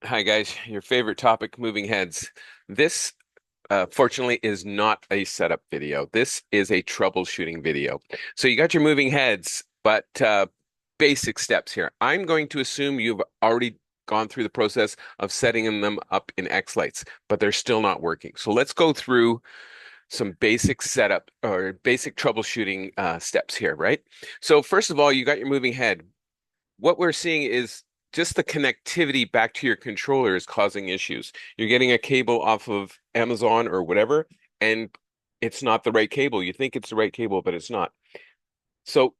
Hi guys, your favorite topic, moving heads. This, fortunately, is not a setup video. This is a troubleshooting video. So you got your moving heads, but basic steps here. I'm going to assume you've already gone through the process of setting them up in xLights, but they're still not working. So let's go through some basic setup or basic troubleshooting steps here, right? So first of all, you got your moving head. What we're seeing is just the connectivity back to your controller is causing issues. You're getting a cable off of Amazon or whatever, and it's not the right cable. You think it's the right cable, but it's not. So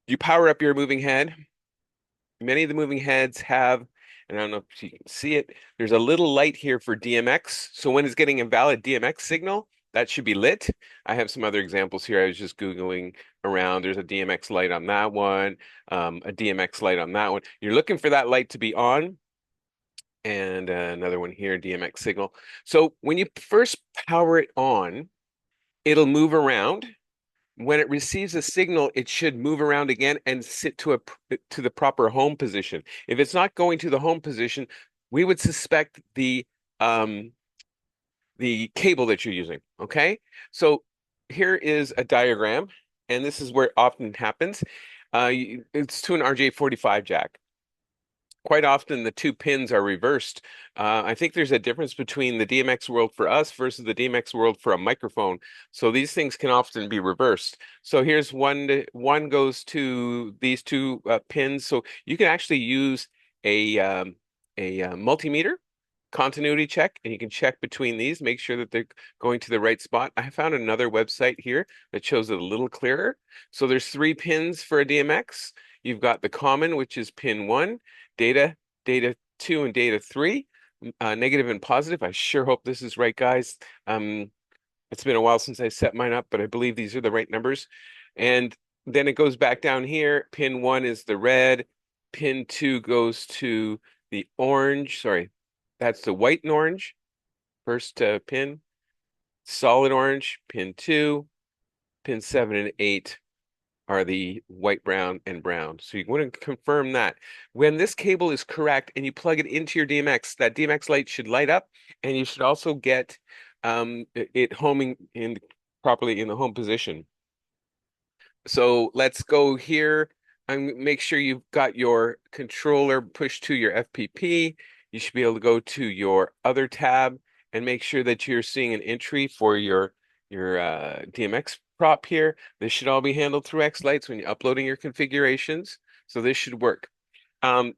you power up your moving head. Many of the moving heads have, and I don't know if you can see it, there's a little light here for DMX. So when it's getting a valid DMX signal, that should be lit. I have some other examples here. I was just Googling around. There's a DMX light on that one, a DMX light on that one. You're looking for that light to be on, and another one here, DMX signal. So when you first power it on, it'll move around. When it receives a signal, it should move around again and sit to the proper home position. If it's not going to the home position, we would suspect um, the cable that you're using. Okay, so here is a diagram, and this is where it often happens. It's to an RJ45 jack. Quite often, the two pins are reversed. I think there's a difference between the DMX world for us versus the DMX world for a microphone. So these things can often be reversed. So here's one goes to these two pins. So you can actually use a multimeter continuity check, and you can check between these, make sure that they're going to the right spot. I found another website here that shows it a little clearer. So there's three pins for a DMX. You've got the common, which is pin 1, data, data 2, and data 3, negative and positive. I sure hope this is right, guys. It's been a while since I set mine up, but I believe these are the right numbers. And then it goes back down here. Pin 1 is the red. Pin 2 goes to the orange. Sorry, that's the white and orange. First pin. Solid orange, pin 2. Pin 7 and 8 are the white, brown, and brown. So you want to confirm that. When this cable is correct and you plug it into your DMX, that DMX light should light up, and you should also get it homing in properly in the home position. So let's go here and make sure you've got your controller pushed to your FPP. You should be able to go to your other tab and make sure that you're seeing an entry for your DMX prop here. This should all be handled through xLights when you're uploading your configurations. So this should work. Um,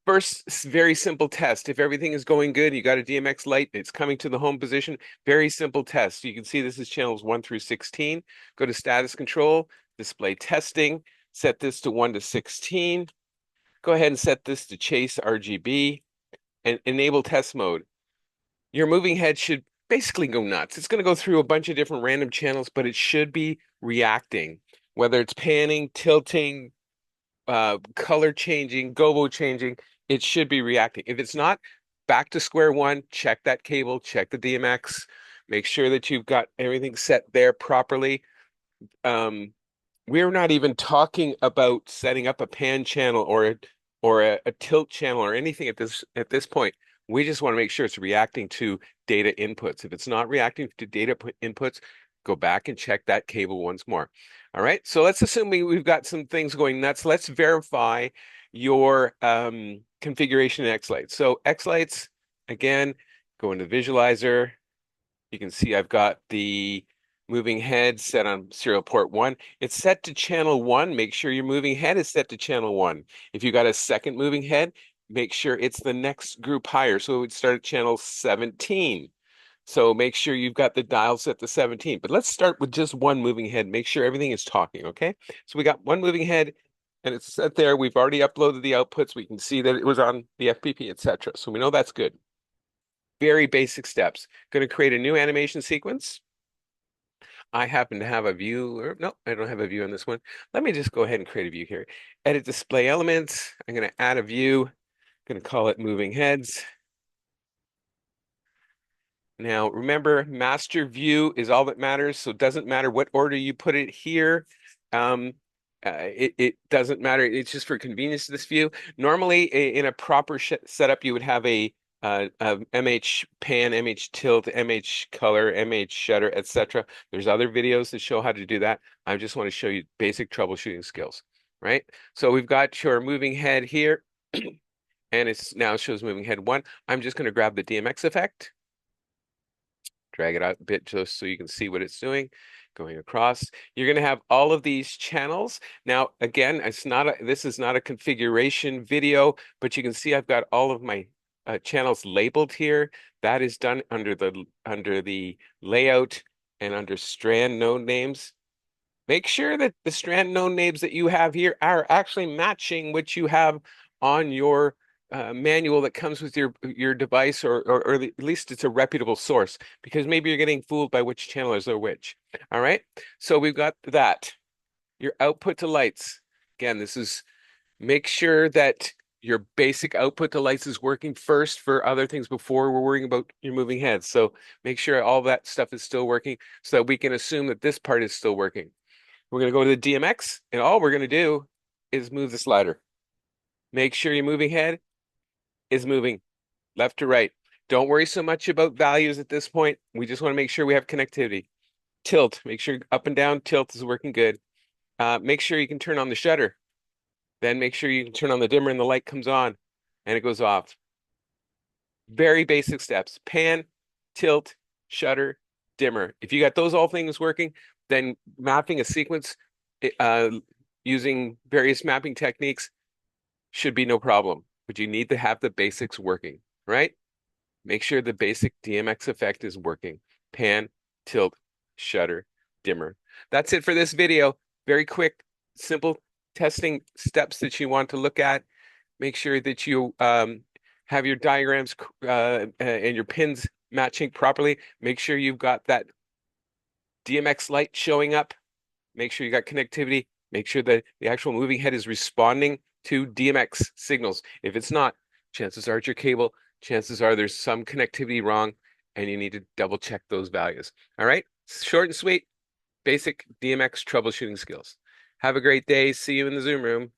First, very simple test. If everything is going good, you got a DMX light, it's coming to the home position. Very simple test. You can see this is channels 1 through 16. Go to status control, display testing, set this to 1 to 16. Go ahead and set this to chase RGB and enable test mode. Your moving head should basically go nuts. It's going to go through a bunch of different random channels, but it should be reacting, whether it's panning, tilting, color changing, gobo changing, it should be reacting. If it's not, back to square one, check that cable, check the DMX, make sure that you've got everything set there properly. Um, we're not even talking about setting up a pan channel or a tilt channel or anything at this point. We just want to make sure it's reacting to data inputs. If it's not reacting to data inputs, go back and check that cable once more. All right, so let's assume we've got some things going nuts. Let's verify your configuration in xLights. So xLights, again, go into Visualizer. You can see I've got the moving head set on serial port 1. It's set to channel 1. Make sure your moving head is set to channel 1. If you got a second moving head, make sure it's the next group higher. So it would start at channel 17. So make sure you've got the dial set to 17. But let's start with just one moving head. Make sure everything is talking, okay? So we got one moving head and it's set there. We've already uploaded the outputs. We can see that it was on the FPP, etc. So we know that's good. Very basic steps. Going to create a new animation sequence. I happen to have a view, or no, I don't have a view on this one. Let me just go ahead and create a view here. Edit display elements. I'm going to add a view. I'm going to call it moving heads. Now, remember, master view is all that matters. So it doesn't matter what order you put it here. Um, it doesn't matter. It's just for convenience of this view. Normally, in a proper setup, you would have a MH pan, MH tilt, MH color, MH shutter, etc. There's other videos that show how to do that. I just want to show you basic troubleshooting skills, right? So we've got your moving head here, and it's now shows moving head one. I'm just going to grab the DMX effect, drag it out a bit just so you can see what it's doing. Going across, you're going to have all of these channels. Now, again, this is not a configuration video, but you can see I've got all of my channels labeled here. That is done under the layout and under strand node names. Make sure that the strand node names that you have here are actually matching what you have on your manual that comes with your device, or at least it's a reputable source, because maybe you're getting fooled by which channelers are which. All right, so we've got that. Your output to lights. Again, this is make sure that your basic output to lights is working first for other things before we're worrying about your moving heads. So make sure all that stuff is still working so that we can assume that this part is still working. We're going to go to the DMX, and all we're going to do is move the slider. Make sure your moving head is moving left to right. Don't worry so much about values at this point. We just want to make sure we have connectivity. Tilt, make sure up and down tilt is working good. Make sure you can turn on the shutter. Then make sure you can turn on the dimmer and the light comes on and it goes off. Very basic steps. Pan, tilt, shutter, dimmer. If you got those all things working, then mapping a sequence uh, using various mapping techniques should be no problem. But you need to have the basics working, right? Make sure the basic DMX effect is working. Pan, tilt, shutter, dimmer. That's it for this video. Very quick, simple testing steps that you want to look at. Make sure that you have your diagrams and your pins matching properly. Make sure you've got that DMX light showing up. Make sure you got connectivity. Make sure that the actual moving head is responding to DMX signals. If it's not, chances are it's your cable. Chances are there's some connectivity wrong, and you need to double check those values. All right? Short and sweet, basic DMX troubleshooting skills. Have a great day. See you in the Zoom room.